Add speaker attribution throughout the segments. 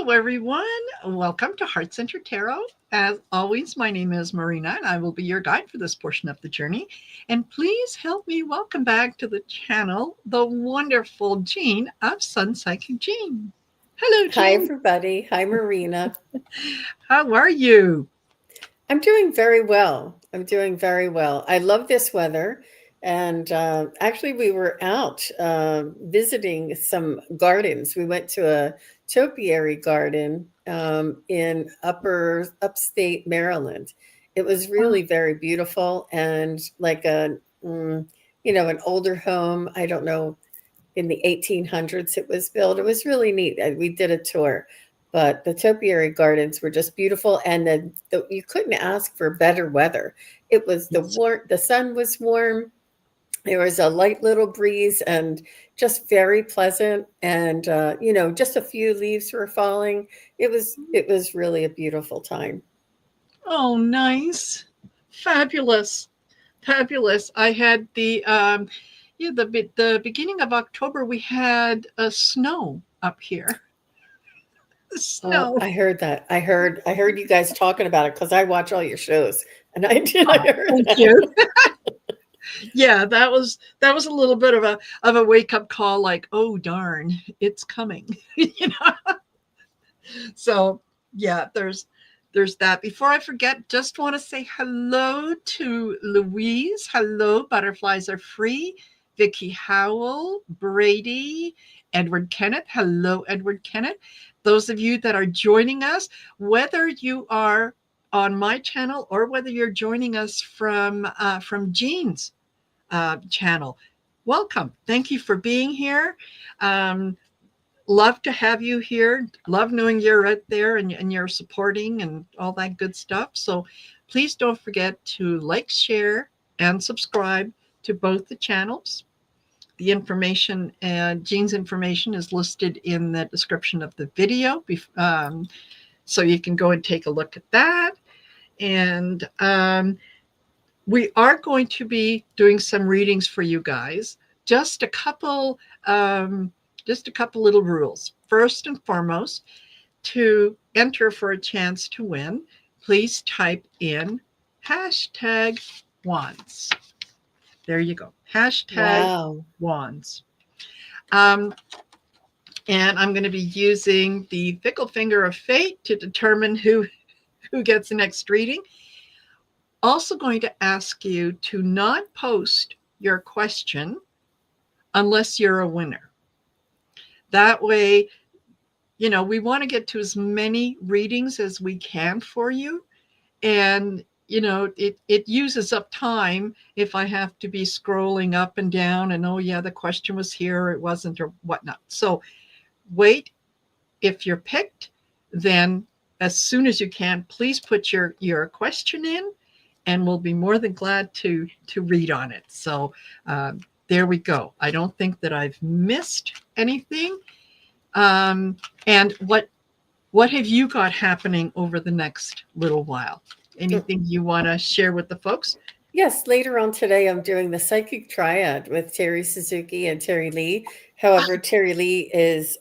Speaker 1: Hello, everyone. Welcome to Heart Center Tarot. As always, my name is Marina, and I will be your guide for this portion of the journey. And please help me welcome back to the channel the wonderful Jean of Sun Psychic Jean. Hello,
Speaker 2: Hi,
Speaker 1: Jean.
Speaker 2: everybody. Hi, Marina.
Speaker 1: How are you?
Speaker 2: I'm doing very well. I'm doing very well. I love this weather. And actually, we were out visiting some gardens. We went to a topiary garden in upstate Maryland. It was
Speaker 1: Oh,
Speaker 2: really very beautiful and like an older home. I don't know, in the 1800s it was built. It was really neat. We did a tour, but the topiary gardens were just beautiful, and you couldn't ask for better weather. It was
Speaker 1: yes.
Speaker 2: the sun was warm. There was a light little breeze and just very pleasant, and just a few leaves were falling. It was really a beautiful time.
Speaker 1: Oh, nice. Fabulous. Fabulous. I had the beginning of October, we had a snow up here.
Speaker 2: Oh,
Speaker 1: Snow.
Speaker 2: I heard that. I heard you guys talking about it because I watch all your shows, and I did. I
Speaker 1: Oh,
Speaker 2: heard
Speaker 1: thank
Speaker 2: that.
Speaker 1: you. Yeah, that was a little bit of a wake up call, like, oh darn, it's coming. So yeah, there's that. Before I forget, just want to say hello to Louise. Hello, butterflies are free. Vicky Howell, Brady, Edward Kenneth. Hello, Edward Kenneth. Those of you that are joining us, whether you are on my channel or whether you're joining us from Jean's channel, welcome. Thank you for being here. Um, Love to have you here. Love knowing you're out there and you're supporting and all that good stuff. So please don't forget to like, share, and subscribe to both the channels. The information, Jean's information is listed in the description of the video. So you can go and take a look at that. And we are going to be doing some readings for you guys. Just a couple, just a couple little rules. First and foremost, to enter for a chance to win, please type in hashtag wands. There you go. Hashtag
Speaker 2: Wow.
Speaker 1: wands. Um, and I'm going to be using the fickle finger of fate to determine who gets the next reading. Also going to ask you to not post your question unless you're a winner. That way, we want to get to as many readings as we can for you. And, it uses up time if I have to be scrolling up and down and, oh, yeah, the question was here, or it wasn't, or whatnot. So wait. If you're picked, then as soon as you can, please put your question in, and we'll be more than glad to read on it. So there we go. I don't think that I've missed anything. Um, and what have you got happening over the next little while? Anything you want to share with the folks?
Speaker 2: Yes, later on today, I'm doing the psychic triad with Terry Suzuki and Terry Lee. However, Terry Lee is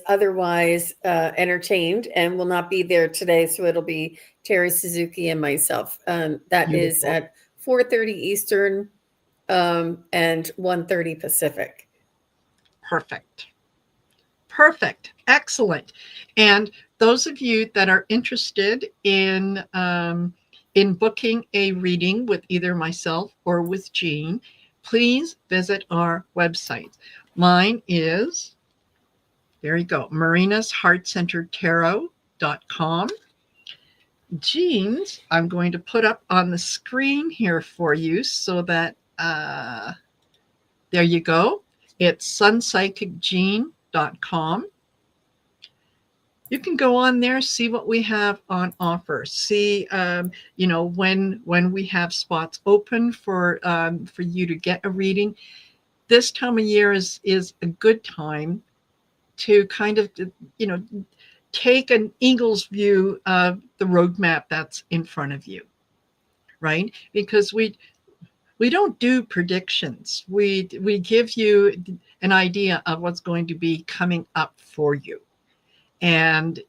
Speaker 2: otherwise entertained and will not be there today, so it'll be Terry Suzuki and myself. That is
Speaker 1: Beautiful.
Speaker 2: at 4:30 Eastern and 1:30 Pacific.
Speaker 1: Perfect. Perfect. Excellent. And those of you that are interested in booking a reading with either myself or with Jean, please visit our website. Mine is, there you go, marinasheartcentertarot.com. Jean's, I'm going to put up on the screen here for you so that, there you go. It's sunpsychicjean.com. You can go on there, see what we have on offer, see when we have spots open for you to get a reading. This time of year is a good time to kind of take an eagle's view of the roadmap that's in front of you, right? Because we don't do predictions. We give you an idea of what's going to be coming up for you. And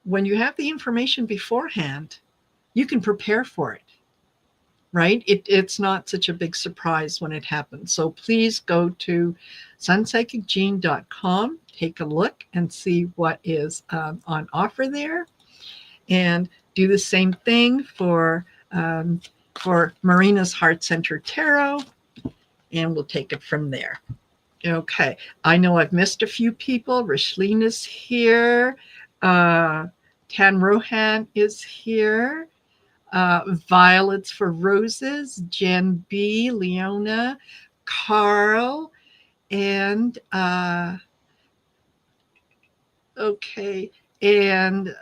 Speaker 1: when you have the information beforehand, you can prepare for it, right? It's not such a big surprise when it happens. So please go to sunpsychicgene.com, take a look and see what is on offer there, and do the same thing for Marina's Heart Center Tarot, and we'll take it from there. Okay, I know I've missed a few people. Rishlene is here. Uh, Tan Rohan is here. Violets for Roses, Jen B, Leona, Carl, and okay, and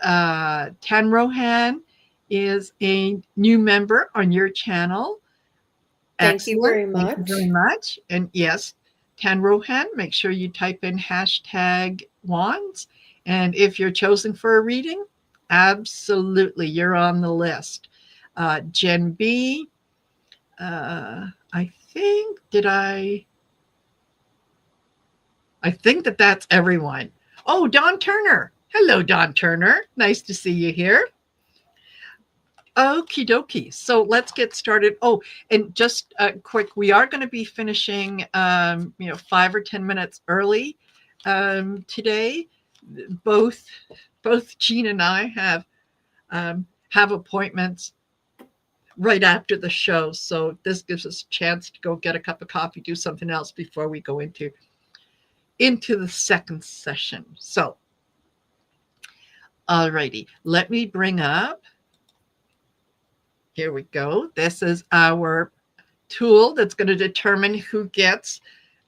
Speaker 1: Tan Rohan is a new member on your channel.
Speaker 2: Thank you
Speaker 1: Excellent.
Speaker 2: very
Speaker 1: Thank you very
Speaker 2: much.
Speaker 1: much. And yes, Tan Rohan, make sure you type in hashtag wands. And if you're chosen for a reading, absolutely, you're on the list. Jen B, I think, I think that's everyone. Oh, Don Turner. Hello, Don Turner. Nice to see you here. Okie dokie. So let's get started. Oh, and just quick, we are going to be finishing, 5 or 10 minutes early today. Both Jean and I have appointments right after the show, so this gives us a chance to go get a cup of coffee, do something else before we go into the second session. So, alrighty, let me bring up. Here we go. This is our tool that's going to determine who gets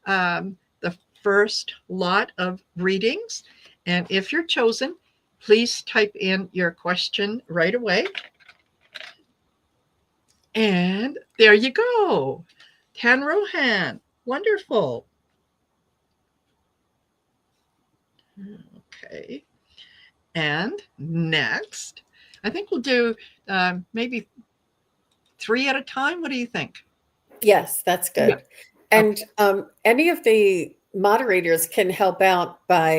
Speaker 1: the first lot of readings. And if you're chosen, please type in your question right away. And there you go. Tan Rohan. Wonderful. Okay. And next, I think we'll do maybe 3 at a time. What do you think?
Speaker 2: Yes, that's
Speaker 1: Yeah.
Speaker 2: good. And
Speaker 1: Okay.
Speaker 2: any of the moderators can help out by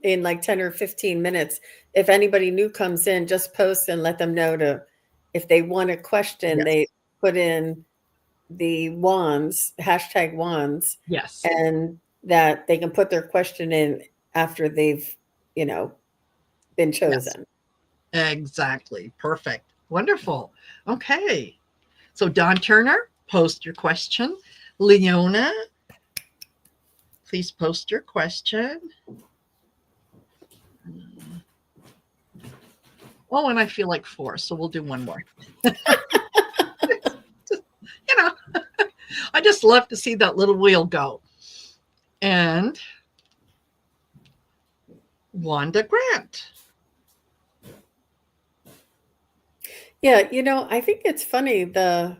Speaker 2: in like 10 or 15 minutes. If anybody new comes in, just post and let them know to, if they want a question,
Speaker 1: Yes.
Speaker 2: they put in the wands, hashtag wands,
Speaker 1: Yes.
Speaker 2: and that they can put their question in after they've, you know, been
Speaker 1: Yes.
Speaker 2: chosen.
Speaker 1: Exactly. Perfect. Wonderful. Okay. So, Don Turner, post your question. Leona, please post your question. Oh, and I feel like 4, so we'll do one more. You know, I just love to see that little wheel go. And Wanda Grant.
Speaker 2: Yeah, I think it's funny. I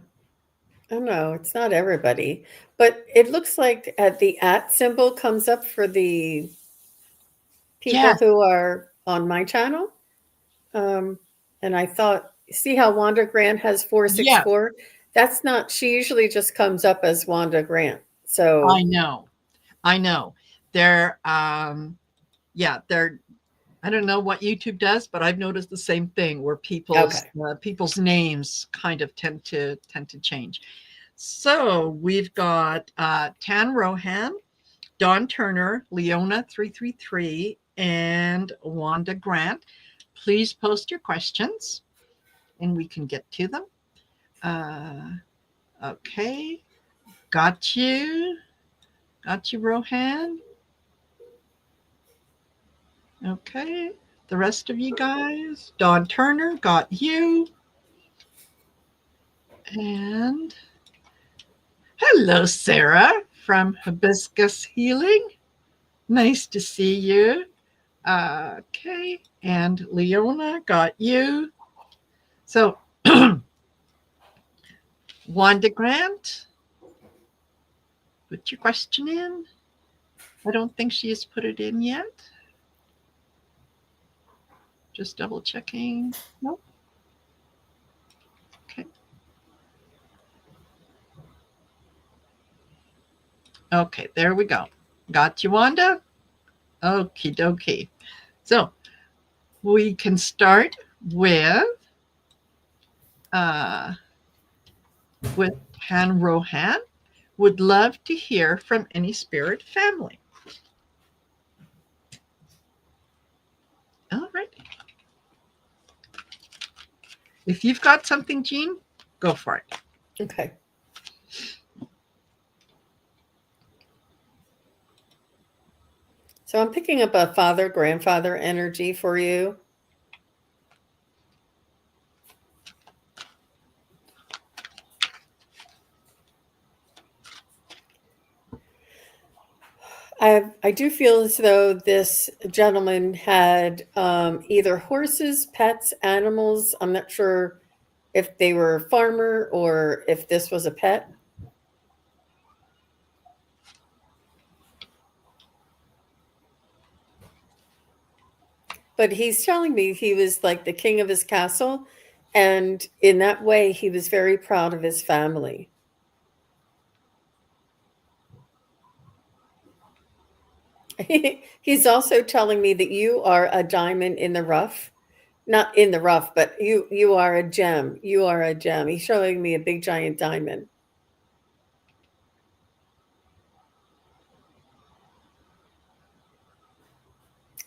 Speaker 2: don't know, it's not everybody, but it looks like the at symbol comes up for the people
Speaker 1: Yes.
Speaker 2: who are on my channel. Um, and I thought, see how Wanda Grant has
Speaker 1: Yes.
Speaker 2: 464? That's not, she usually just comes up as Wanda Grant.
Speaker 1: I
Speaker 2: So,
Speaker 1: know. I know. They're, yeah, they're, I don't know what YouTube does, but I've noticed the same thing where
Speaker 2: okay.
Speaker 1: people's names kind of tend to change. So we've got Tan Rohan, Dawn Turner, Leona 333, and Wanda Grant. Please post your questions, and we can get to them. Okay, got you, Rohan. Okay, the rest of you guys, Dawn Turner, got you. And hello, Sarah from Hibiscus Healing. Nice to see you. Okay, and Leona, got you. So, Wanda Grant, put your question in. I don't think she has put it in yet. Just double checking. Nope. Okay. Okay, there we go. Got you, Wanda? Okie dokie. So We can start with uh, with Han Rohan. Would love to hear from any spirit family. All right. If you've got something, Jean, go for it.
Speaker 2: Okay. So I'm picking up a father grandfather energy for you. I do feel as though this gentleman had either horses, pets, animals. I'm not sure if they were a farmer or if this was a pet. But he's telling me he was like the king of his castle. And in that way, he was very proud of his family. He's also telling me that you are a diamond in the rough. Not in the rough, but you are a gem. You are a gem. He's showing me a big giant diamond.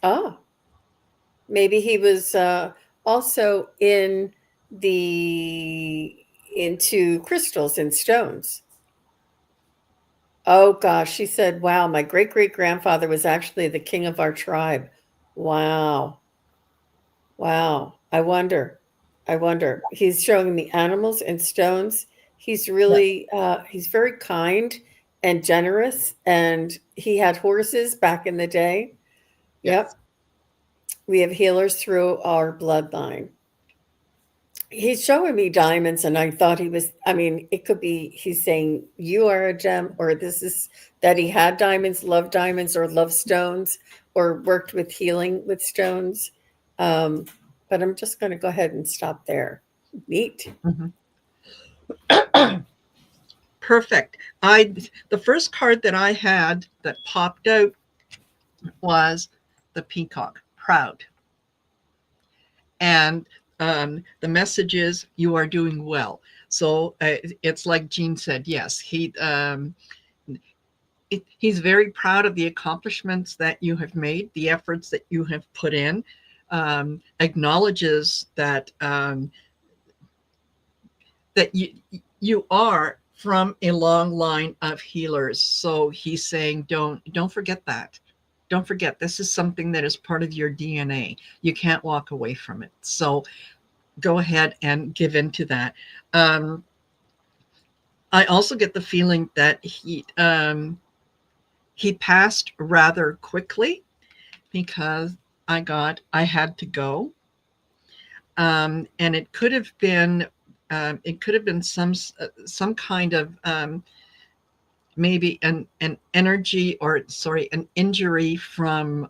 Speaker 2: Oh, maybe he was also the into crystals and stones. Oh gosh, she said, "Wow, my great great grandfather was actually the king of our tribe." Wow. Wow. I wonder. He's showing me animals and stones. He's
Speaker 1: Yes.
Speaker 2: really he's very kind and generous, and he had horses back in the day.
Speaker 1: Yes.
Speaker 2: Yep. We have healers through our bloodline. He's showing me diamonds, and I thought he was, I mean, it could be he's saying you are a gem, or this is that he had diamonds, loved diamonds, or loved stones, or worked with healing with stones. Um, but I'm just going to go ahead and stop there. Neat.
Speaker 1: Mhm. Perfect. The first card that I had that popped out was the peacock, proud. And the message is you are doing well. So it's like Jean said, yes, he's very proud of the accomplishments that you have made, the efforts that you have put in, acknowledges that you are from a long line of healers. So he's saying, don't forget that. Don't forget, this is something that is part of your DNA. You can't walk away from it. So go ahead and give into that. Um, I also get the feeling that he passed rather quickly because I had to go, and it could have been some kind of maybe an energy or sorry an injury from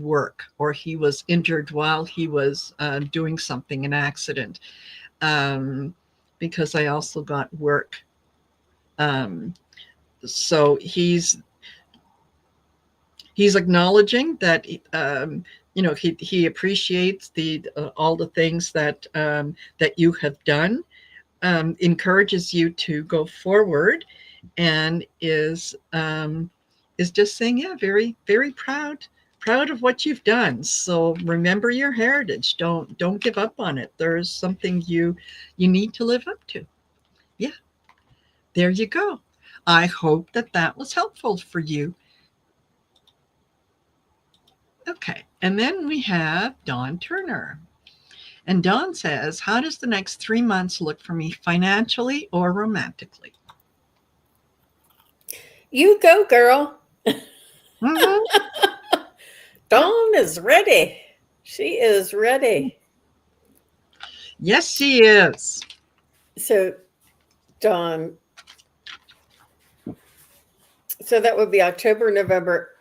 Speaker 1: work, or he was injured while he was doing something, an accident, um, because I also got work. Um, so he's acknowledging that he appreciates the all the things that you have done, encourages you to go forward, and is just saying, yeah, very very proud of what you've done. So remember your heritage. Don't give up on it. There's something you need to live up to. Yeah, there you go. I hope that that was helpful for you. Okay, and then we have Dawn Turner. And Dawn says, how does the next 3 months look for me financially or romantically?
Speaker 2: You go, girl.
Speaker 1: Mm-hmm. Yep.
Speaker 2: Dawn is ready. She is ready.
Speaker 1: Yes, she is.
Speaker 2: So, Dawn, so that would be October, November,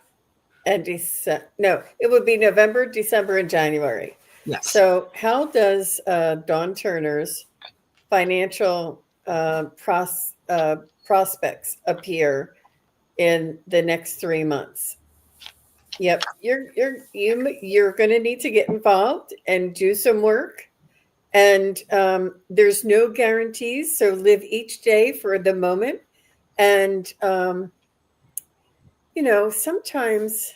Speaker 2: and December. No, it would be November, December, and January.
Speaker 1: Yes.
Speaker 2: So, how does Dawn Turner's financial prospects appear in the next 3 months? Yep. You're going to need to get involved and do some work. And there's no guarantees. So live each day for the moment. And sometimes,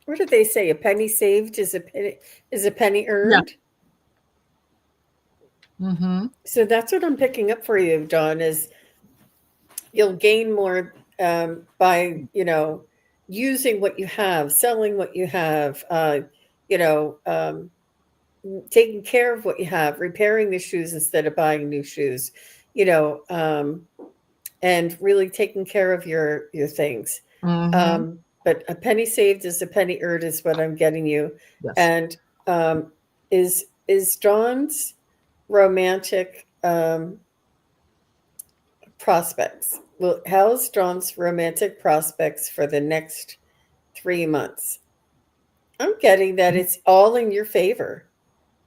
Speaker 2: what do they say? A penny saved is a penny
Speaker 1: Yeah.
Speaker 2: earned.
Speaker 1: Mm-hmm.
Speaker 2: So that's what I'm picking up for you, Dawn. Is you'll gain more by using what you have, selling what you have, you know um, taking care of what you have, repairing the shoes instead of buying new shoes, you know um, and really taking care of your things.
Speaker 1: Mm-hmm.
Speaker 2: But a penny saved is a penny earned is what I'm getting you.
Speaker 1: Yes.
Speaker 2: And is Dawn's romantic prospects? Well, how's Dawn's romantic prospects for the next 3 months? I'm getting that it's all in your favor.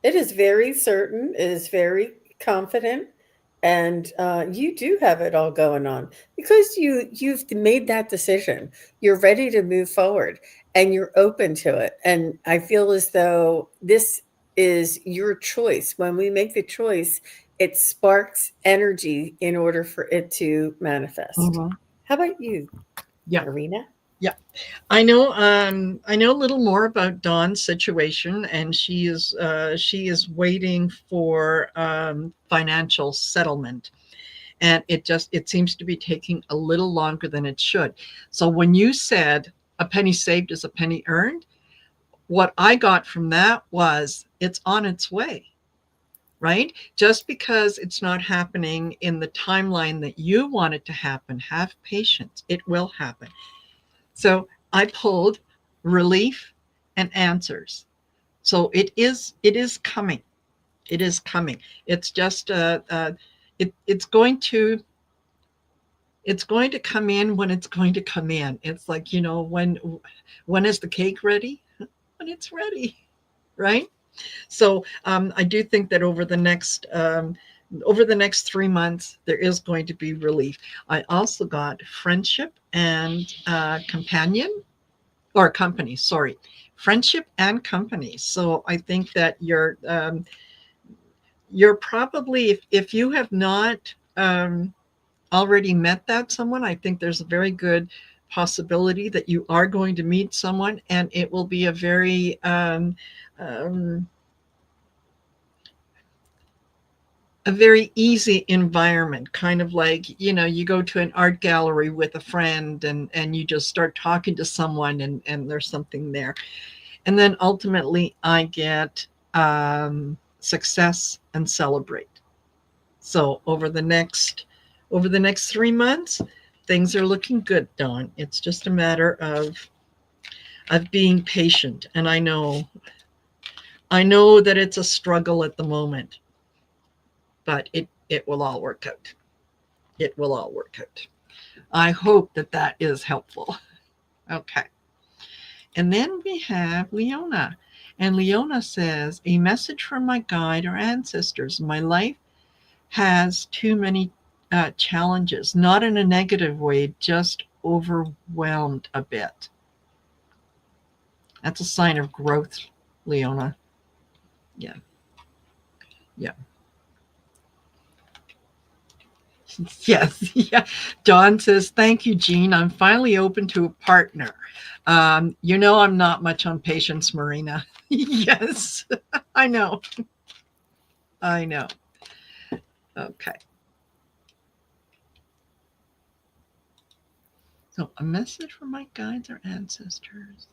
Speaker 2: It is very certain, it is very confident, and you do have it all going on because you've made that decision. You're ready to move forward, and you're open to it. And I feel as though this is your choice. When we make the choice, it sparks energy in order for it to manifest.
Speaker 1: Mm-hmm.
Speaker 2: How about you,
Speaker 1: Yeah.
Speaker 2: Marina?
Speaker 1: Yeah. I know a little more about Dawn's situation, and she is waiting for financial settlement, and it seems to be taking a little longer than it should. So when you said a penny saved is a penny earned, what I got from that was it's on its way, right? Just because it's not happening in the timeline that you want it to happen, have patience. It will happen. So I pulled relief and answers. So it is coming. It is coming. It's just it's going to come in when it's going to come in. It's like, when is the cake ready? When it's ready, right? So I do think that over the next 3 months, there is going to be relief. I also got friendship and companion or company. Sorry, friendship and company. So I think that you're probably, if you have not already met that someone, I think there's a very good possibility that you are going to meet someone, and it will be um, a very easy environment, kind of like, you go to an art gallery with a friend, and you just start talking to someone, and there's something there. And then ultimately I get success and celebrate. So over the next 3 months, things are looking good, Dawn. It's just a matter of being patient. And I know that it's a struggle at the moment, but it will all work out. It will all work out. I hope that that is helpful. Okay. And then we have Leona. And Leona says, a message from my guide or ancestors. My life has too many challenges, not in a negative way, just overwhelmed a bit. That's a sign of growth, Leona. Yeah. Yeah. Yes. Yeah. Dawn says, thank you, Jean. I'm finally open to a partner. I'm not much on patience, Marina. Yes. I know. I know. Okay. So, a message from my guides or ancestors.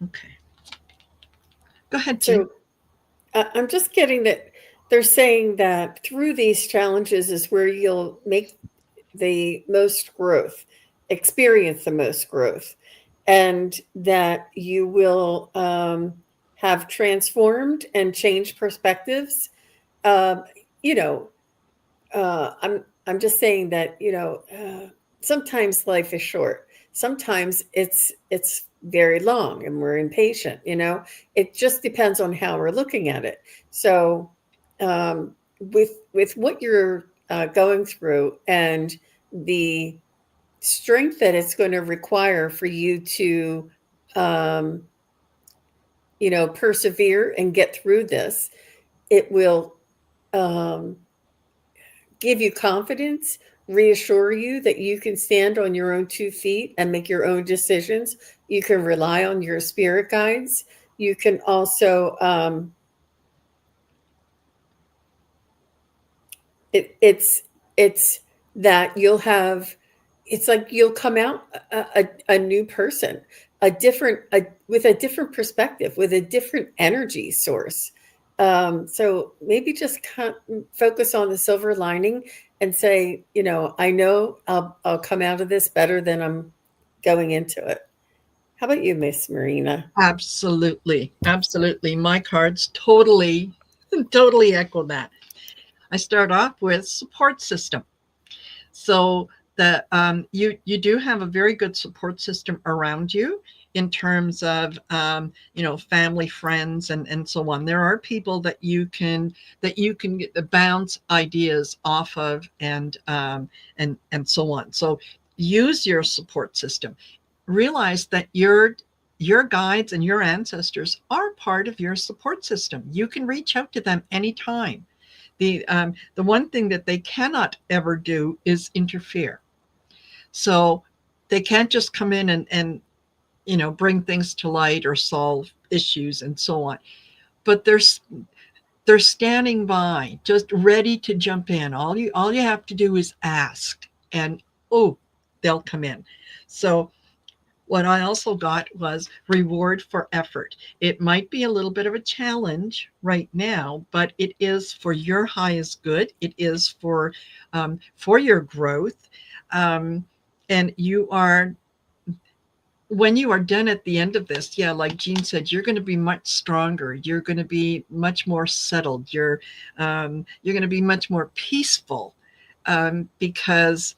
Speaker 1: Okay. Go ahead, Jean.
Speaker 2: So I'm just getting that they're saying that through these challenges is where you'll make the most growth, experience the most growth, and that you will have transformed and changed perspectives. Um, you know, I'm just saying that sometimes life is short, sometimes it's very long and we're impatient, you know. It just depends on how we're looking at it. So with what you're going through and the strength that it's going to require for you to um, persevere and get through this, it will um, give you confidence, reassure you that you can stand on your own 2 feet and make your own decisions. You can rely on your spirit guides. You can also it's that you'll have, it's like you'll come out a new person, with a different perspective, with a different energy source. So maybe just focus on the silver lining and say, I know I'll come out of this better than I'm going into it. How about you, Miss Marina?
Speaker 1: Absolutely. Absolutely. My cards totally, totally echo that. I start off with support system. So that you do have a very good support system around you in terms of family, friends, and so on. There are people that you can get, bounce ideas off of, and so on. So use your support system. Realize that your guides and your ancestors are part of your support system. You can reach out to them anytime. The one thing that they cannot ever do is interfere. So they can't just come in and bring things to light or solve issues and so on. But they're standing by, just ready to jump in. All you have to do is ask, and oh, they'll come in. So what I also got was reward for effort. It might be a little bit of a challenge right now, but it is for your highest good. It is for your growth, um, and when you are done at the end of this, yeah, like Jean said, you're going to be much stronger. You're going to be much more settled. You're going to be much more peaceful, because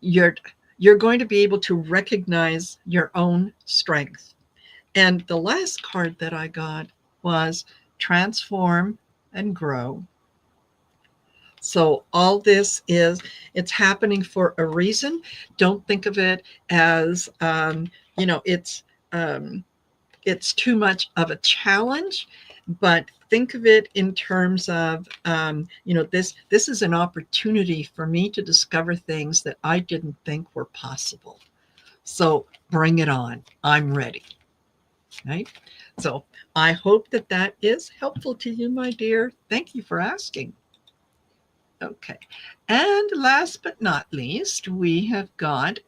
Speaker 1: you're you're going to be able to recognize your own strength. And the last card that I got was transform and grow. So all this is, it's happening for a reason. Don't think of it as you know it's um, it's too much of a challenge, but think of it in terms of this is an opportunity for me to discover things that I didn't think were possible. So bring it on. I'm ready. Right. So I hope that that is helpful to you, my dear. Thank you for asking. Okay. And last but not least, we have got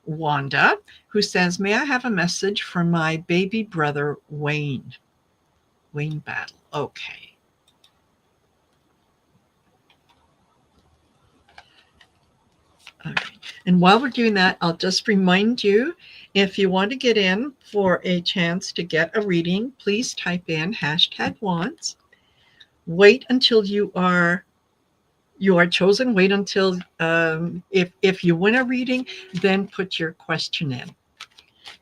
Speaker 1: Wanda, who says, may I have a message from my baby brother, Wayne? Wayne Battle. Okay. Okay. And while we're doing that, I'll just remind you, if you want to get in for a chance to get a reading, please type in #wands. Wait until you are chosen. Wait until if you win a reading, then put your question in.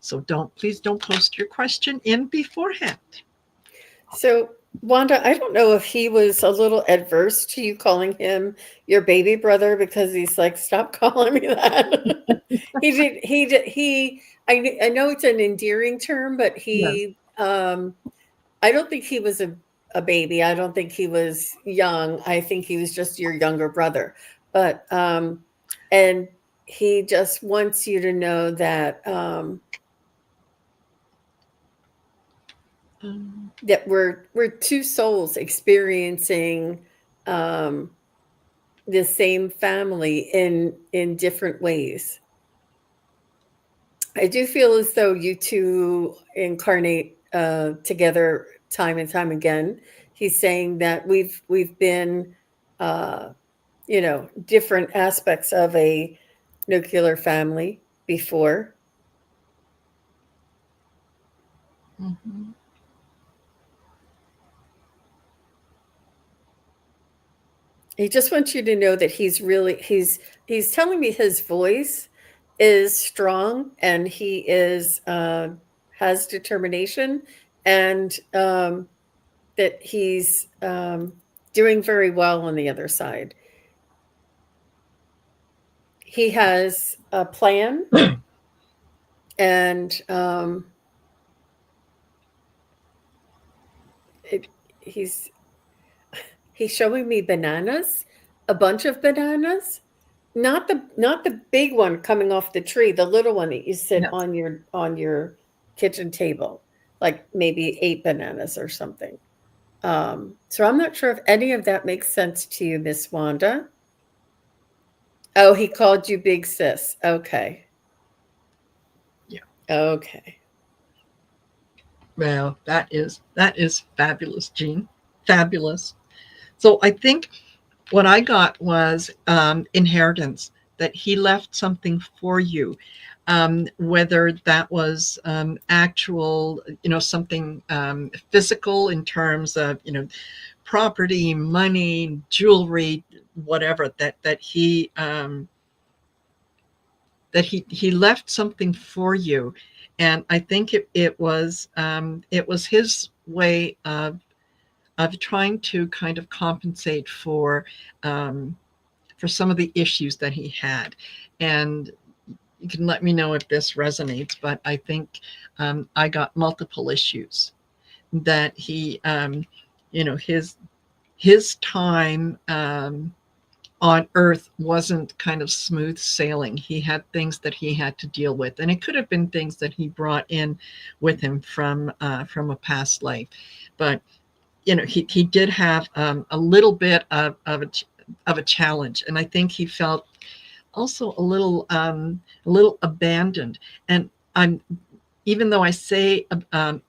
Speaker 1: So please don't post your question in beforehand.
Speaker 2: So, Wanda, I don't know if he was a little adverse to you calling him your baby brother, because he's like, stop calling me that. I know it's an endearing term, but
Speaker 1: Yes.
Speaker 2: I don't think he was a baby. I don't think he was young. I think he was just your younger brother. But, and he just wants you to know that, that we're two souls experiencing um, the same family in different ways. I do feel as though you two incarnate together time and time again. He's saying that we've been, uh, different aspects of a nuclear family before.
Speaker 1: Mhm.
Speaker 2: He just wants you to know that he's telling me his voice is strong and he is has determination, and that he's doing very well on the other side. He has a plan, and it, he's he's showing me bananas, a bunch of bananas, not the big one coming off the tree, the little one that you sit
Speaker 1: Yes.
Speaker 2: on your kitchen table, like maybe 8 bananas or something. So I'm not sure if any of that makes sense to you, Miss Wanda. Oh, he called you big sis. Okay.
Speaker 1: Yeah.
Speaker 2: Okay.
Speaker 1: Well, that is fabulous, Jean. Fabulous. So I think what I got was inheritance, that he left something for you. Whether that was actual, something physical in terms of, property, money, jewelry, whatever, that he left something for you. And I think it was his way of trying to kind of compensate um, for some of the issues that he had. And you can let me know if this resonates, but I think I got multiple issues that his time on earth wasn't kind of smooth sailing. He had things that he had to deal with, and it could have been things that he brought in with him from a past life. But he did have a little bit of a challenge, and I think he felt also a little abandoned. And I'm even though I say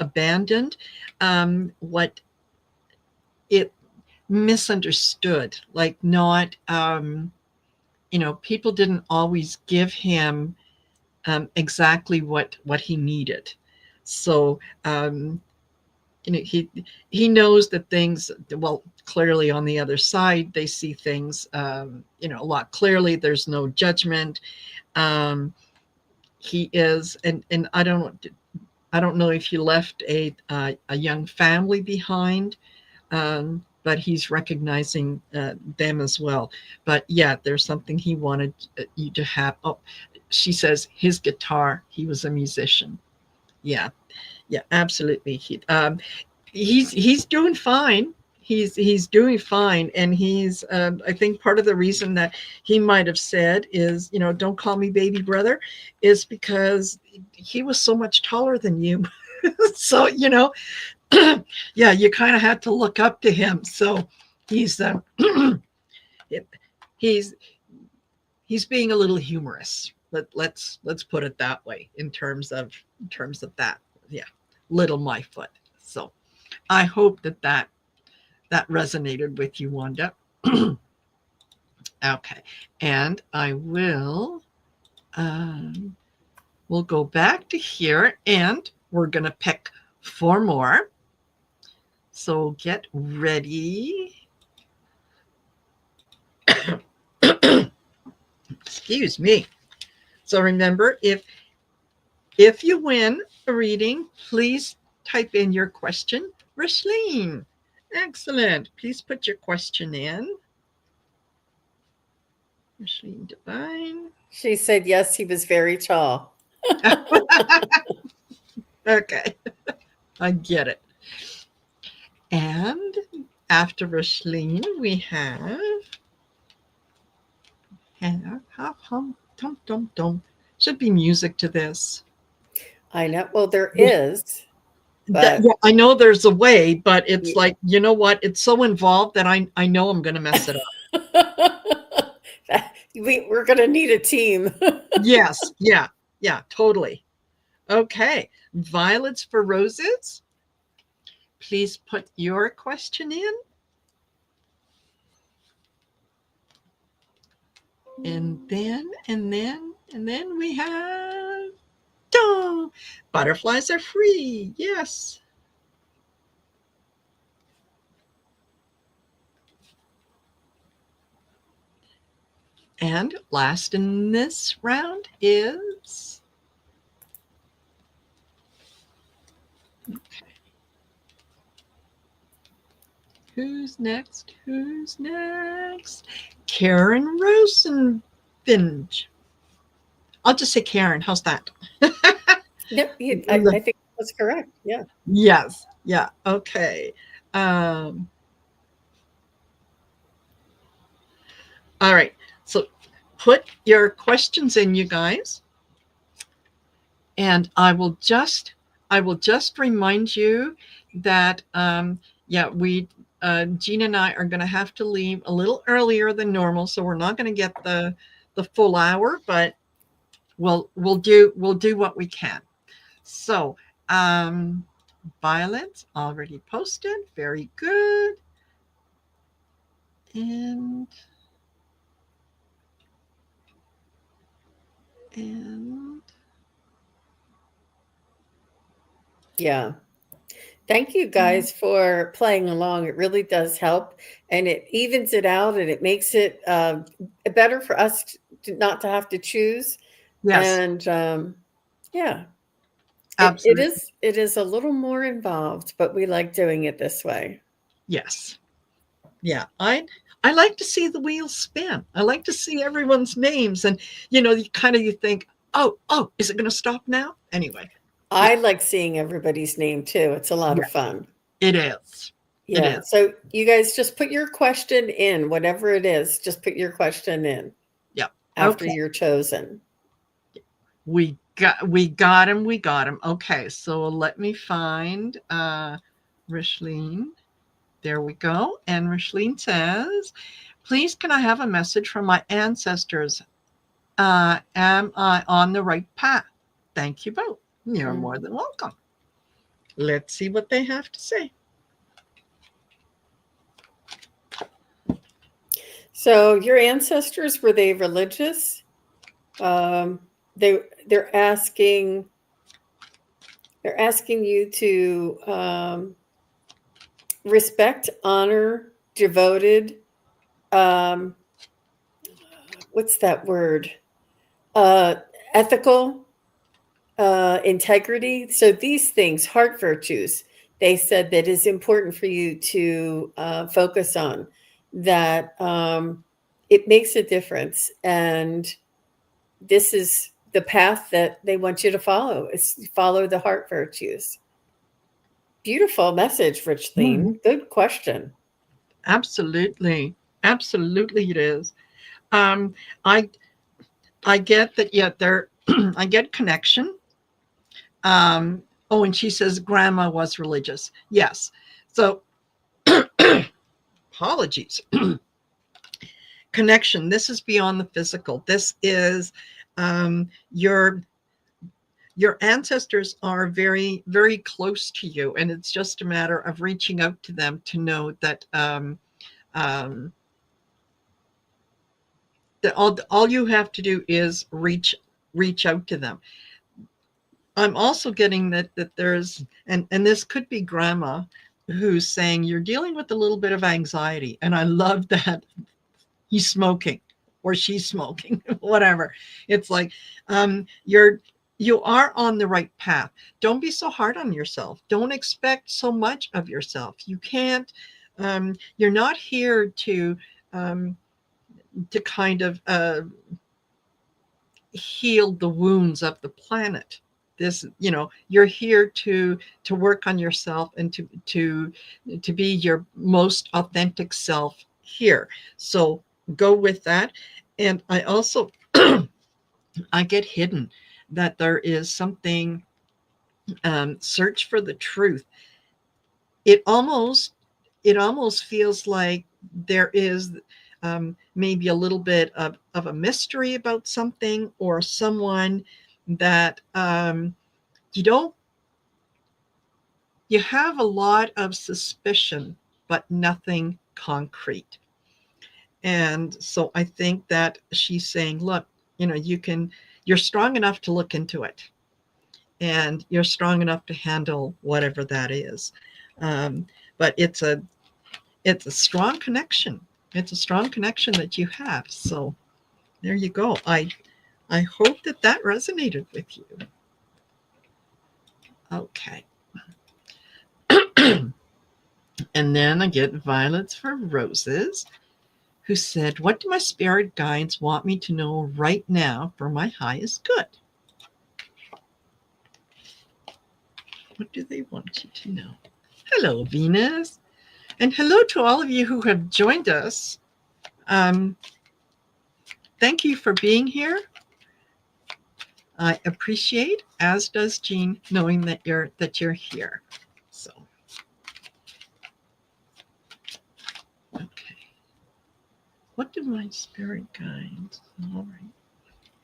Speaker 1: abandoned, what it misunderstood, like not people didn't always give him exactly what he needed. So he knows that things, well, clearly on the other side they see things a lot clearly. There's no judgment. um he is, and I don't know if he left a young family behind, but he's recognizing them as well. But yeah, there's something he wanted you to have. Oh, she says his guitar, he was a musician. Yeah, yeah, absolutely. He's doing fine. He's doing fine, and he's I think part of the reason that he might have said is, don't call me baby brother, is because he was so much taller than you. So yeah, you kind of had to look up to him. So he's he's he's being a little humorous. Let's put it that way, in terms of that. Yeah, little my foot. So I hope that resonated with you, Wanda. Okay, and I um, we'll go back to here, and we're gonna pick four more. So get ready. Excuse me. So remember, if you win a reading, please type in your question. Rishleen, excellent. Please put your question in. Rishleen Divine.
Speaker 2: She said yes, he was very tall.
Speaker 1: Okay, I get it. And after Rishleen, we have hum, dum, dum, dum. Should be music to this.
Speaker 2: I know. Well, there is, but
Speaker 1: Yeah, I know there's a way, but it's
Speaker 2: y-
Speaker 1: like, you know what? It's so involved that I know I'm going to mess it up.
Speaker 2: we're going to need a team.
Speaker 1: Yes, yeah, yeah, totally. Okay, violets for roses. Please put your question in, and then we have, oh, butterflies are free. Yes. And last in this round is, who's next? Who's next? Karen Rosenfinch. I'll just say Karen. How's that?
Speaker 2: No, I think that's correct. Yeah.
Speaker 1: Yes. Yeah. Okay. Um, all right. So put your questions in, you guys, and I will just remind you that yeah, we Gina and I are going to have to leave a little earlier than normal, so we're not going to get the full hour, but we'll do what we can. So, um, Violet's already posted. Very good. And and
Speaker 2: Yeah. Thank you guys for playing along. It really does help, and it evens it out, and it makes it better for us not to have to choose.
Speaker 1: yes,
Speaker 2: And yeah,
Speaker 1: absolutely.
Speaker 2: it is a little more involved, but we like doing it this way.
Speaker 1: Yes. Yeah. I like to see the wheels spin. I like to see everyone's names, and you think, oh, is it going to stop now? Anyway. Yeah.
Speaker 2: I like seeing everybody's name too. It's a lot of
Speaker 1: Yes.
Speaker 2: fun.
Speaker 1: It is. It
Speaker 2: Yeah.
Speaker 1: is.
Speaker 2: So you guys just put your question in, whatever it is, just put your question in
Speaker 1: Yeah.
Speaker 2: after
Speaker 1: Okay.
Speaker 2: you're chosen.
Speaker 1: We got him. We got him. Okay. So let me find Rishlene. There we go. And Rishlene says, please, can I have a message from my ancestors? Am I on the right path? Thank you both. You're more
Speaker 2: Mm.
Speaker 1: than welcome. Let's see what they have to say.
Speaker 2: So your ancestors, were they religious? Um, they're asking you to respect, honor, devoted. Um, what's that word? Uh, ethical, integrity. So these things, heart virtues, they said that is important for you to focus on. That it makes a difference, and this is the path that they want you to follow. Is follow the heart virtues. Beautiful message,
Speaker 1: Mhm.
Speaker 2: Richleen. Good question.
Speaker 1: Absolutely. Absolutely, it is. Um, I I get that. Yeah, there. I get connection. Oh, and she says grandma was religious. Yes. So apologies. Connection. This is beyond the physical. This is um, your your ancestors are very very close to you, and it's just a matter of reaching out to them to know um, that all you have to do is reach out to them. I'm also getting that there's, and this could be grandma who's saying you're dealing with a little bit of anxiety, and I love that he's smoking or she's smoking, whatever. It's like you are on the right path. Don't be so hard on yourself. Don't expect so much of yourself. You can't. You're not here um, to kind of heal the wounds of the planet. You're here to work on yourself and to be your most authentic self here. So go with that. And I also I get hidden that there is something, search for the truth. It almost it almost feels like there is maybe a little bit of a mystery about something or someone that you don't you have a lot of suspicion but nothing concrete. And so I think that she's saying, look, you're strong enough to look into it, and you're strong enough to handle whatever that is. But it's a strong connection. It's a strong connection that you have. So there you go. I hope that that resonated with you. Okay. And then I get violets for roses, who said, "What do my spirit guides want me to know right now for my highest good?" What do they want you to know? Hello, Venus. And hello to all of you who have joined us. Um, thank you for being here. I appreciate, as does Jean, knowing that you're here. So, okay. What do my spirit guides? All right.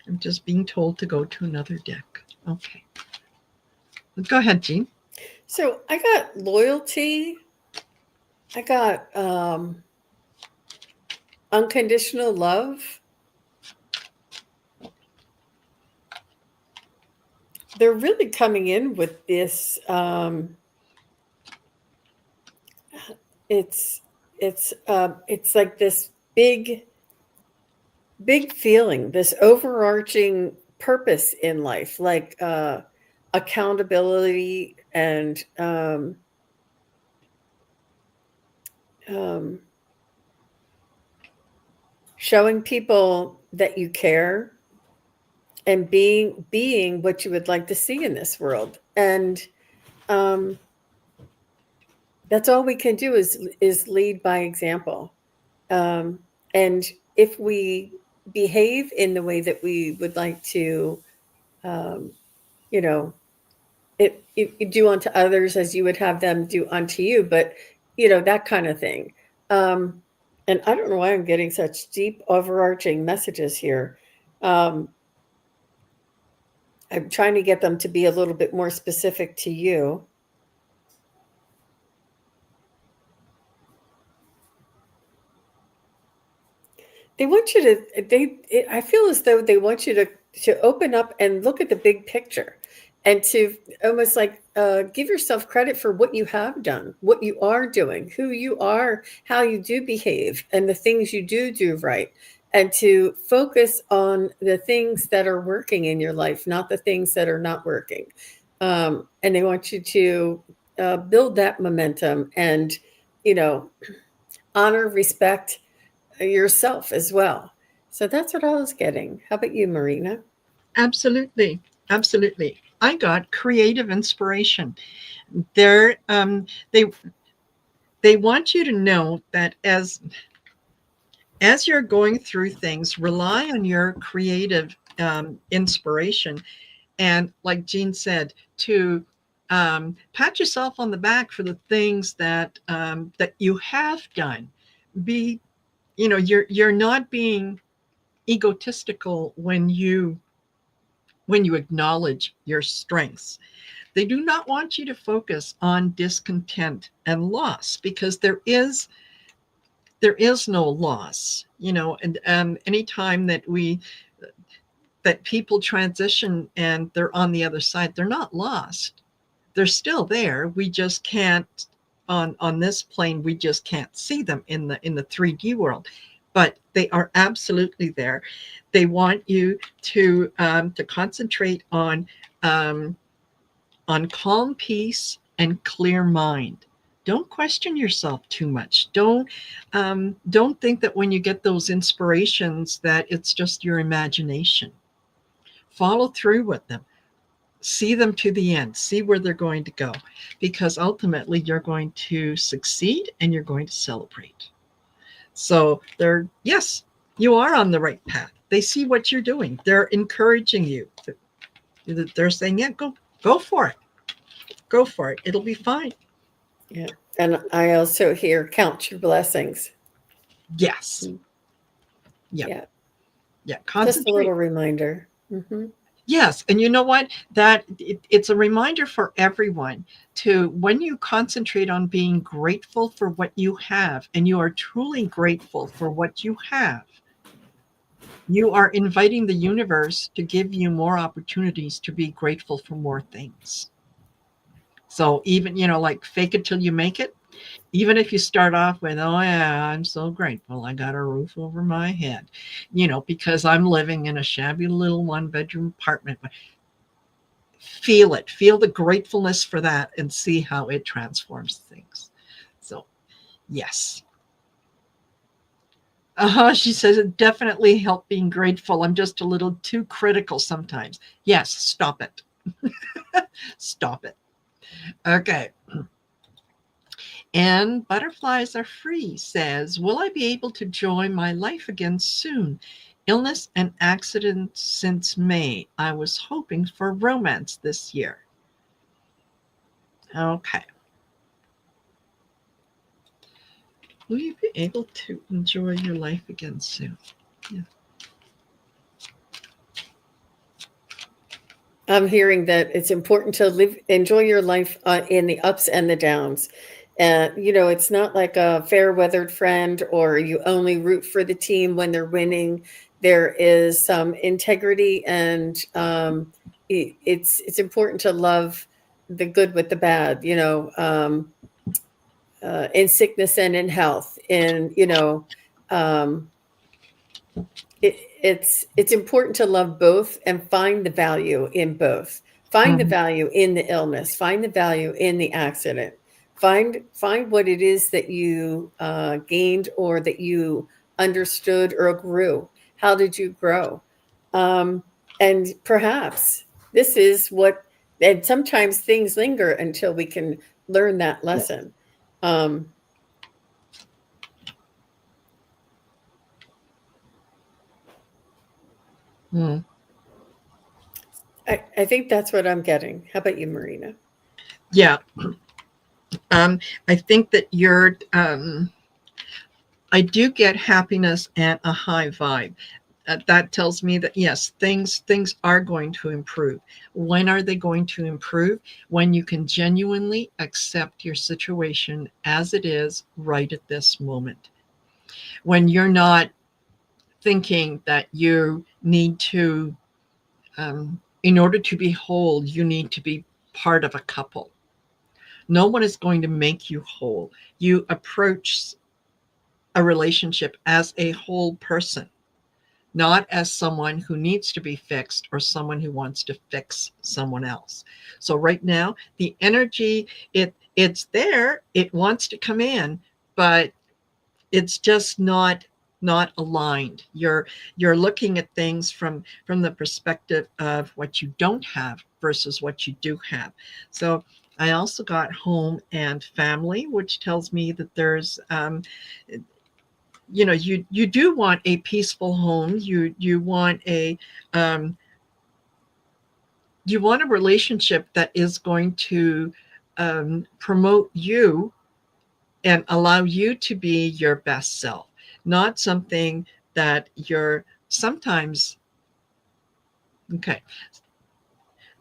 Speaker 1: I'm just being told to go to another deck. Okay. Go ahead, Jean.
Speaker 2: So I got loyalty. I got unconditional love. They're really coming in with this. It's it's like this big feeling, this overarching purpose in life, like accountability and um, showing people that you care and being what you would like to see in this world. And um, that's all we can do is lead by example. Um, and if we behave in the way that we would like to, um, you know, you do unto others as you would have them do unto you, but that kind of thing. Um, and I don't know why I'm getting such deep, overarching messages here. Um, I'm trying to get them to be a little bit more specific to you. They want you to I feel as though they want you to open up and look at the big picture, and to almost like give yourself credit for what you have done, what you are doing, who you are, how you do behave, and the things you do right, and to focus on the things that are working in your life, not the things that are not working. And they want you to build that momentum and you know honor, respect yourself as well. So that's what I was getting. How about you, Marina?
Speaker 1: Absolutely. Absolutely. I got creative inspiration. They're, they they want you to know that as you're going through things, rely on your creative inspiration. And like Jean said, to pat yourself on the back for the things that you have done. Be, you're not being egotistical when you acknowledge your strengths. They do not want you to focus on discontent and loss, because there is no loss, and anytime that people transition and they're on the other side, they're not lost. They're still there. We just can't, on this plane, we just can't see them in the 3D world, but they are absolutely there. They want you to concentrate um, on calm peace and clear mind. Don't question yourself too much. Don't think that when you get those inspirations that it's just your imagination. Follow through with them. See them to the end. See where they're going to go, because ultimately you're going to succeed and you're going to celebrate. So yes, you are on the right path. They see what you're doing. They're encouraging you. They're saying, yeah, go for it. Go for it. It'll be fine.
Speaker 2: Yeah. And I also hear count your blessings.
Speaker 1: Yes. Yeah.
Speaker 2: Yeah.
Speaker 1: Yeah.
Speaker 2: Just a
Speaker 1: Concentrate.
Speaker 2: little reminder. Mm-hmm.
Speaker 1: Yes. And you know what? It's a reminder for everyone to, when you concentrate on being grateful for what you have, and you are truly grateful for what you have, you are inviting the universe to give you more opportunities to be grateful for more things. So even, like, fake it till you make it, Even if you start off with, oh, yeah, I'm so grateful I got a roof over my head, because I'm living in a shabby little one bedroom apartment. Feel it, feel the gratefulness for that and see how it transforms things. So, yes. She says it definitely helped being grateful. I'm just a little too critical sometimes. Yes, stop it. Stop it. Okay. And Butterflies Are Free says, will I be able to join my life again soon? Illness and accidents since May. I was hoping for romance this year. Okay. Will you be able to enjoy your life again soon? Yeah.
Speaker 2: I'm hearing that it's important to enjoy your life in the ups and the downs. It's not like a fair weathered friend or you only root for the team when they're winning. There is some integrity, and it's important to love the good with the bad. In sickness and in health, um, it's important to love both and find the value in both. Find the
Speaker 1: Mhm.
Speaker 2: value in the illness. Find the value in the accident. Find what it is that you gained or that you understood or grew. How did you grow? Um, and perhaps this is what. And sometimes things linger until we can learn that lesson. Um,
Speaker 1: Mm.
Speaker 2: I think that's what I'm getting. How about you, Marina?
Speaker 1: Yeah. Um, I think that I do get happiness and a high vibe. That tells me that yes, things are going to improve. When are they going to improve? When you can genuinely accept your situation as it is right at this moment. When you're not thinking that you need to, in order to be whole, you need to be part of a couple. No one is going to make you whole. You approach a relationship as a whole person, not as someone who needs to be fixed or someone who wants to fix someone else. So right now, the energy, it's there, it wants to come in, but it's just not aligned. You're looking at things from the perspective of what you don't have versus what you do have. So I also got home and family, which tells me that there's you do want a peaceful home. You want um, a relationship that is going to promote you and allow you to be your best self, not something that you're sometimes. Okay,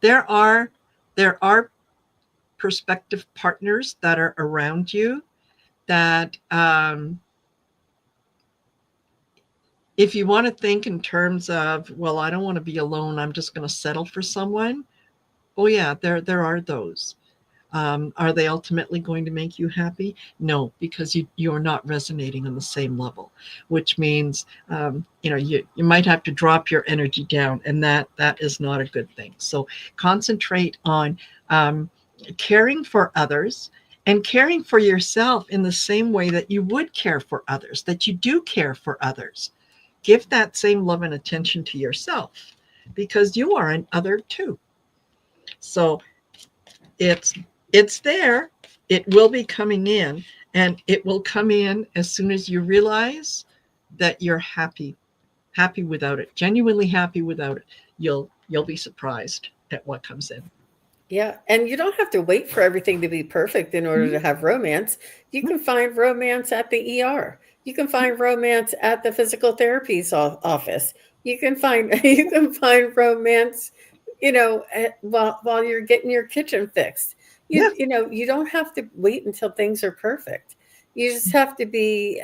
Speaker 1: there are there are prospective partners that are around you that if you want to think in terms of, well, I don't want to be alone, I'm just going to settle for someone. Oh yeah, there are those. Are they ultimately going to make you happy? No, because you're not resonating on the same level, which means you might have to drop your energy down, and that is not a good thing. So concentrate on um, caring for others and caring for yourself in the same way that you would care for others, that you do care for others. Give that same love and attention to yourself because you are an other too. So it's it's there. It will be coming in, and it will come in as soon as you realize that you're happy without it, genuinely happy without it. You'll be surprised at what comes in.
Speaker 2: Yeah, and you don't have to wait for everything to be perfect in order to have romance. You can find romance at the ER. You can find romance at the physical therapy's office. You can find you can find romance, while you're getting your kitchen fixed.
Speaker 1: Yeah,
Speaker 2: You don't have to wait until things are perfect. You just have to be,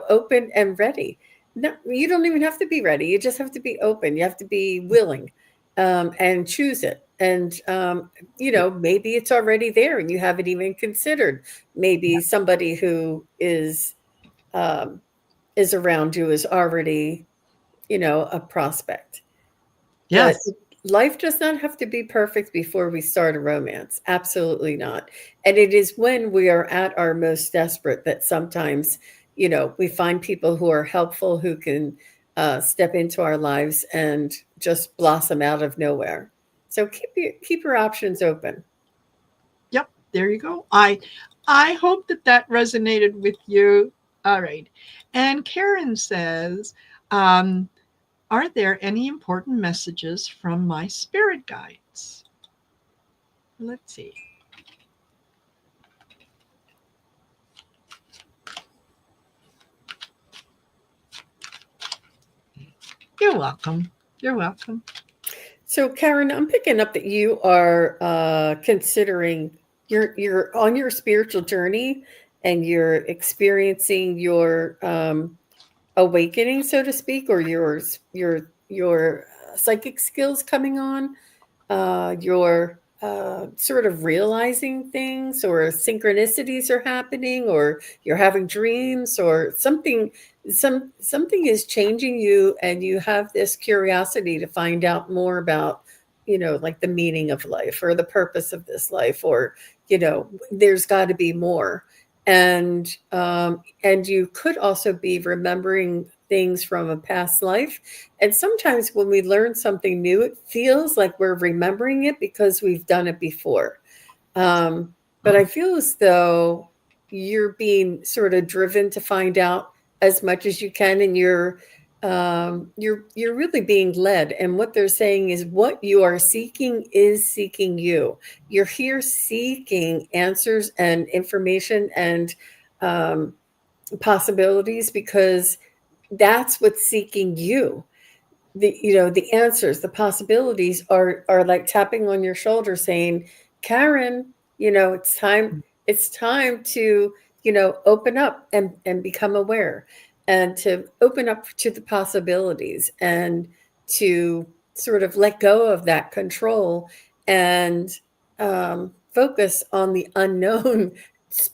Speaker 2: open and ready. No, you don't even have to be ready. You just have to be open. You have to be willing, and choose it. And maybe it's already there and you haven't even considered. Maybe somebody who um, is around you is already, a prospect. But
Speaker 1: Yes.
Speaker 2: life does not have to be perfect before we start a romance. Absolutely not. And it is when we are at our most desperate that sometimes, we find people who are helpful, who can step into our lives and just blossom out of nowhere. So keep your options open.
Speaker 1: Yep. There you go. I hope that that resonated with you. All right. And Karen says, um, are there any important messages from my spirit guides? Let's see. You're welcome. You're welcome.
Speaker 2: So, Karen, I'm picking up that you are considering you're on your spiritual journey and you're experiencing your awakening, so to speak, or your psychic skills coming on. You're sort of realizing things, or synchronicities are happening, or you're having dreams, or something is changing you, and you have this curiosity to find out more about, like the meaning of life or the purpose of this life, or there's got to be more. And you could also be remembering things from a past life, and sometimes when we learn something new, it feels like we're remembering it because we've done it before. Um, but I feel as though you're being sort of driven to find out as much as you can, and you're really being led. And what they're saying is, what you are seeking is seeking you. You're here seeking answers and information and um, possibilities, because that's what's seeking you. The answers, the possibilities are like tapping on your shoulder saying, Karen, it's time to open up and become aware, and to open up to the possibilities, and to sort of let go of that control, and focus on the unknown.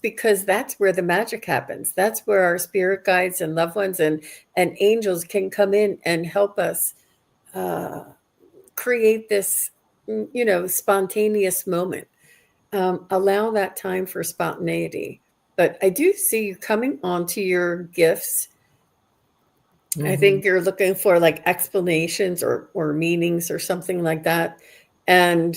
Speaker 2: Because that's where the magic happens. That's where our spirit guides and loved ones and angels can come in and help us uh, create this, spontaneous moment. Allow that time for spontaneity. But I do see you coming onto your gifts. I
Speaker 1: Mhm.
Speaker 2: think you're looking for like explanations or meanings or something like that, and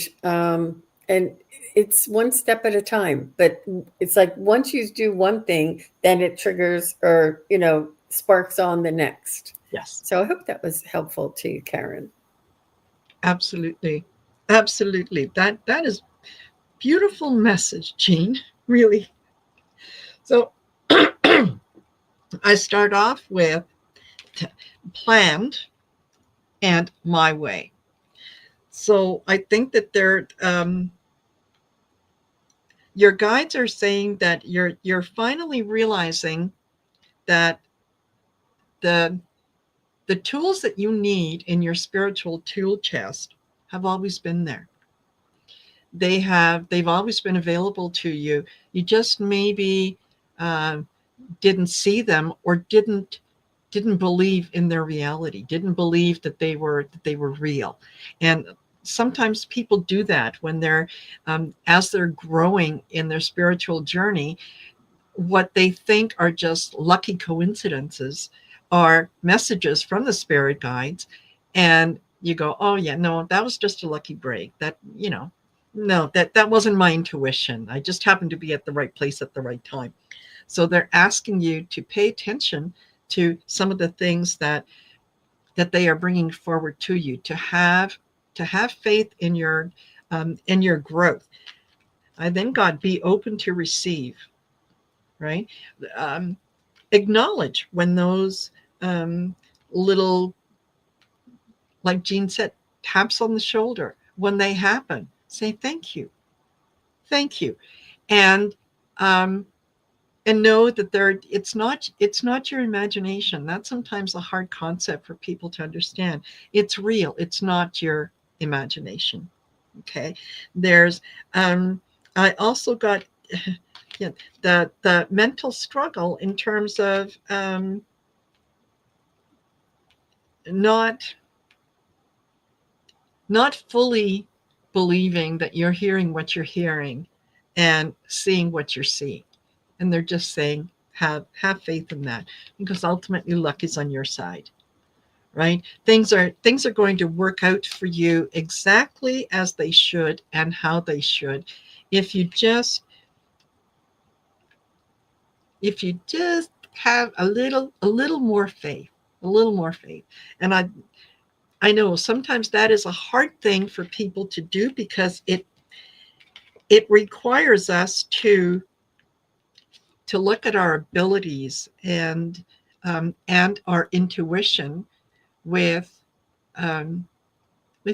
Speaker 2: it's one step at a time. But it's like once you do one thing, then it triggers or sparks on the next.
Speaker 1: Yes,
Speaker 2: So I hope that was helpful to you, Karen.
Speaker 1: absolutely. Absolutely. That is beautiful message, Jean. Really. So I start off with planned and my way. So I think that your guides are saying that you're finally realizing that the the tools that you need in your spiritual tool chest have always been there. They've always been available to you. You just maybe uh, didn't see them, or didn't believe in their reality, didn't believe that they were real. And sometimes people do that when they're as they're growing in their spiritual journey. What they think are just lucky coincidences are messages from the spirit guides, and you go, oh yeah, no, that was just a lucky break. That, no, that wasn't my intuition. I just happened to be at the right place at the right time. So they're asking you to pay attention to some of the things that they are bringing forward to you, to have faith in your growth. I then God, be open to receive, right? Um, Acknowledge when those um, little, like Jean said, taps on the shoulder, when they happen, say thank you, and um, and know that it's not your imagination. That's sometimes a hard concept for people to understand. It's real. It's not your imagination. Okay. There's, I also got yeah, the mental struggle in terms of not not fully believing that you're hearing what you're hearing and seeing what you're seeing. And they're just saying, have faith in that, because ultimately luck is on your side, right? Things are going to work out for you exactly as they should and how they should, if you just if you just have a little more faith, a little more faith. And I know sometimes that is a hard thing for people to do, because it requires us to look at our abilities and our intuition with um,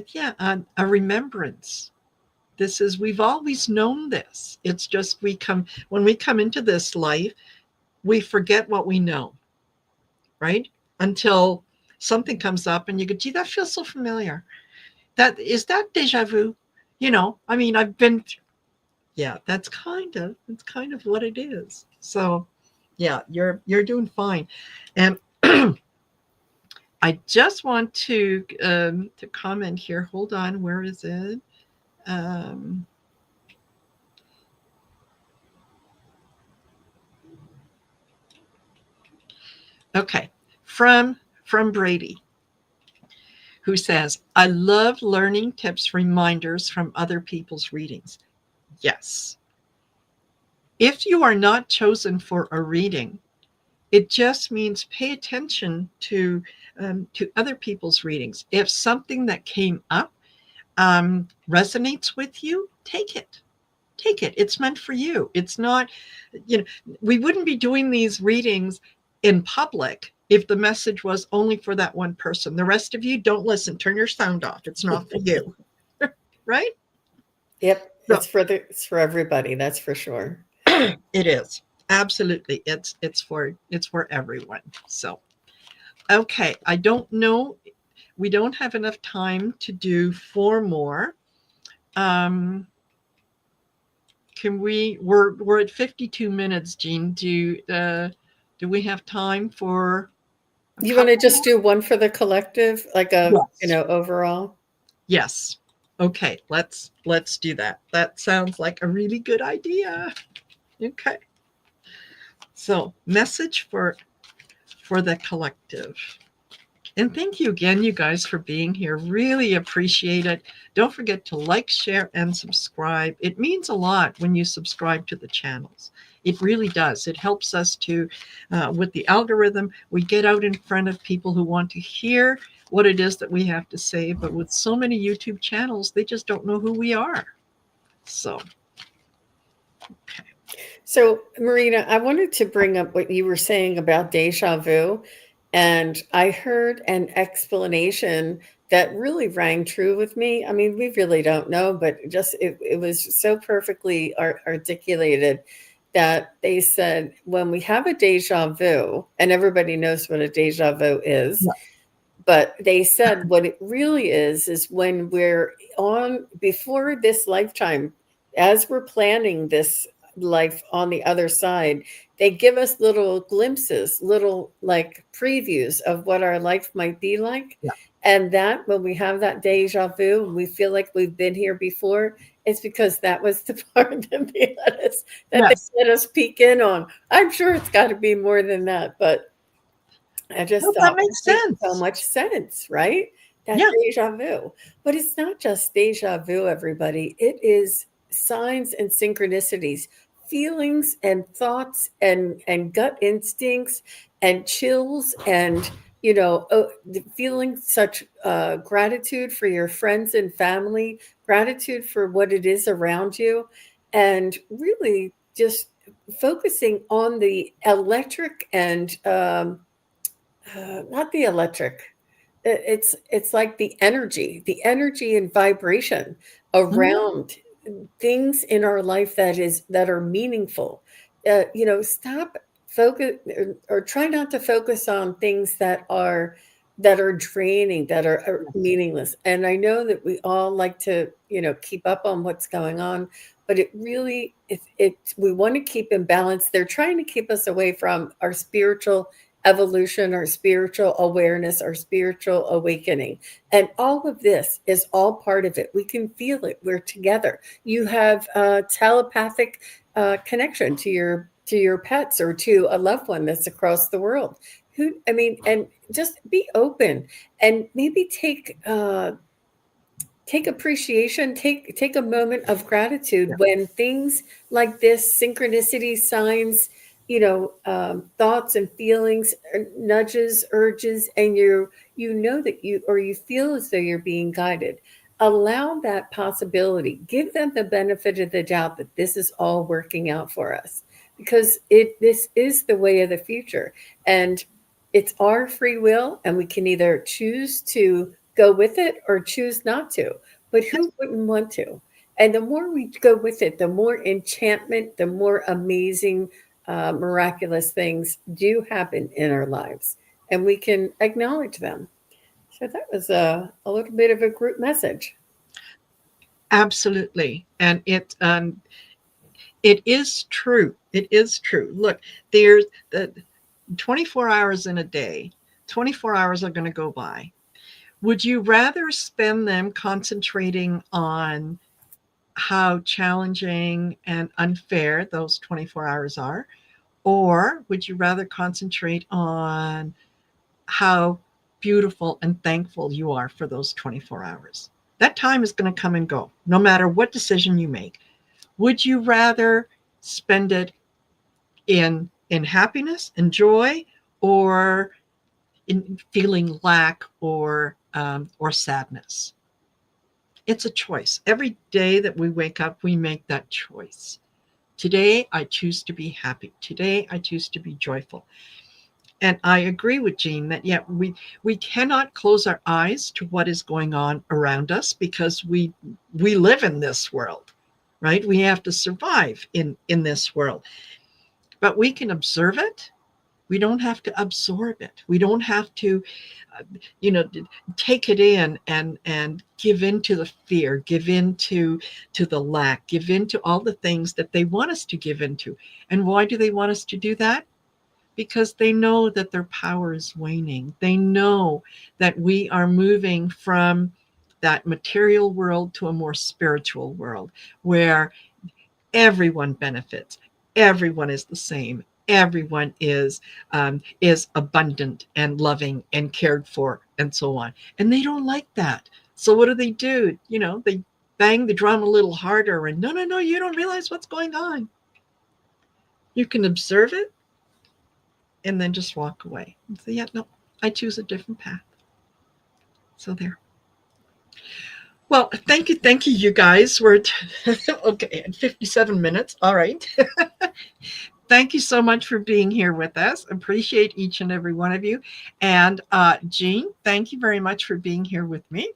Speaker 1: yeah, a remembrance. This is, we've always known this. It's just when we come into this life, we forget what we know, right? Until something comes up and you go, gee, that feels so familiar. That deja vu? I mean, I've been, yeah, that's kind of what it is. So yeah, you're doing fine. And I just want to comment here. Hold on, where is it? Um, okay, from Brady, who says, "I love learning tips, reminders from other people's readings." Yes, if you are not chosen for a reading, it just means pay attention to other people's readings. If something that came up resonates with you, take it. Take it. It's meant for you. It's not, you know, we wouldn't be doing these readings in public if the message was only for that one person. The rest of you, don't listen. Turn your sound off. It's not for you. Right?
Speaker 2: Yep,
Speaker 1: So
Speaker 2: it's for everybody, that's for sure.
Speaker 1: it is. Absolutely. It's for everyone. So okay. I don't know. We don't have enough time to do four more. Um, Can we're at 52 minutes, Jean. Do we have time for a
Speaker 2: You want to
Speaker 1: couple
Speaker 2: just
Speaker 1: more?
Speaker 2: do one for the collective, like
Speaker 1: Yes.
Speaker 2: overall?
Speaker 1: Yes. Okay, let's do that. That sounds like a really good idea. Okay. So, message for the collective. And thank you again, you guys, for being here. Really appreciate it. Don't forget to like, share, and subscribe. It means a lot when you subscribe to the channels. It really does. It helps us with the algorithm, we get out in front of people who want to hear what it is that we have to say. But with so many YouTube channels, they just don't know who we are. So, okay.
Speaker 2: So, Marina, I wanted to bring up what you were saying about deja vu. And I heard an explanation that really rang true with me. I mean, we really don't know, but just it was so perfectly articulated that they said when we have a deja vu, and everybody knows what a deja vu is,
Speaker 1: Yeah.
Speaker 2: but they said what it really is when we're on before this lifetime, as we're planning this life on the other side, they give us little glimpses, little like previews of what our life might be like.
Speaker 1: Yeah.
Speaker 2: And that when we have that deja vu, we feel like we've been here before. It's because that was the part that they
Speaker 1: Yes.
Speaker 2: let us peek in on. I'm sure it's got to be more than that, but I just
Speaker 1: No, that
Speaker 2: thought it
Speaker 1: makes
Speaker 2: makes so
Speaker 1: sense.
Speaker 2: much sense, right? That
Speaker 1: Yeah.
Speaker 2: deja vu. But it's not just deja vu, everybody. It is signs and synchronicities, feelings and thoughts and gut instincts and chills and feeling such gratitude for your friends and family, gratitude for what it is around you, and really just focusing on the electric and not the electric. It's like the energy and vibration
Speaker 1: Mhm.
Speaker 2: around things in our life that are meaningful. Stop focus or try not to focus on things that are that are draining, that are meaningless. And I know that we all like to, keep up on what's going on, but it really, if we want to keep in balance, they're trying to keep us away from our spiritual evolution, our spiritual awareness, our spiritual awakening. And all of this is all part of it. We can feel it. We're together. You have a telepathic connection to your pets or to a loved one that's across the world. And just be open and maybe take appreciation, take a moment of gratitude
Speaker 1: Yeah.
Speaker 2: when things like this, synchronicity, signs, thoughts and feelings, nudges, urges, and you know that you feel as though you're being guided. Allow that possibility. Give them the benefit of the doubt that this is all working out for us, because this is the way of the future, and it's our free will, and we can either choose to go with it or choose not to. But who wouldn't want to? And the more we go with it, the more enchantment, the more amazing, miraculous things do happen in our lives. And we can acknowledge them. So that was a little bit of a group message.
Speaker 1: Absolutely. And it is true. It is true. Look, there's the 24 hours in a day. 24 hours are going to go by. Would you rather spend them concentrating on how challenging and unfair those 24 hours are? Or would you rather concentrate on how beautiful and thankful you are for those 24 hours? That time is going to come and go, no matter what decision you make. Would you rather spend it in happiness and joy, or in feeling lack or sadness? It's a choice. Every day that we wake up, we make that choice. Today, I choose to be happy. Today, I choose to be joyful. And I agree with Jean that, yeah, we cannot close our eyes to what is going on around us, because we live in this world, right? We have to survive in this world, but we can observe it. We don't have to absorb it. We don't have to, uh, you know, take it in and give in to the fear, give in to the lack, give in to all the things that they want us to give into. And why do they want us to do that? Because they know that their power is waning. They know that we are moving from that material world to a more spiritual world, where everyone benefits, everyone is the same, everyone is abundant and loving and cared for and so on. And they don't like that. So what do? They bang the drum a little harder, and no, no, no, you don't realize what's going on. You can observe it and then just walk away and say, yeah, no, I choose a different path. So there. Well, thank you, you guys. We're okay at 57 minutes. All right. Thank you so much for being here with us. Appreciate each and every one of you. And Jean, thank you very much for being here with me.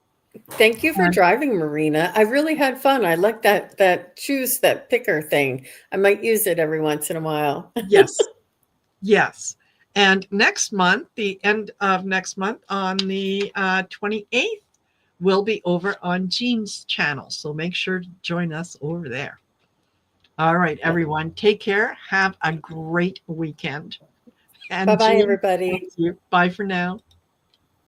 Speaker 2: Thank you for
Speaker 1: And
Speaker 2: driving, Marina. I really had fun. I like that choose that picker thing. I might use it every once in a while.
Speaker 1: yes, yes. And next month, the end of next month, on the 28th, we'll be over on Jean's channel. So make sure to join us over there. All right, everyone, take care. Have a great weekend.
Speaker 2: Bye
Speaker 1: And
Speaker 2: bye,
Speaker 1: Jean,
Speaker 2: everybody.
Speaker 1: thank you. Bye for now.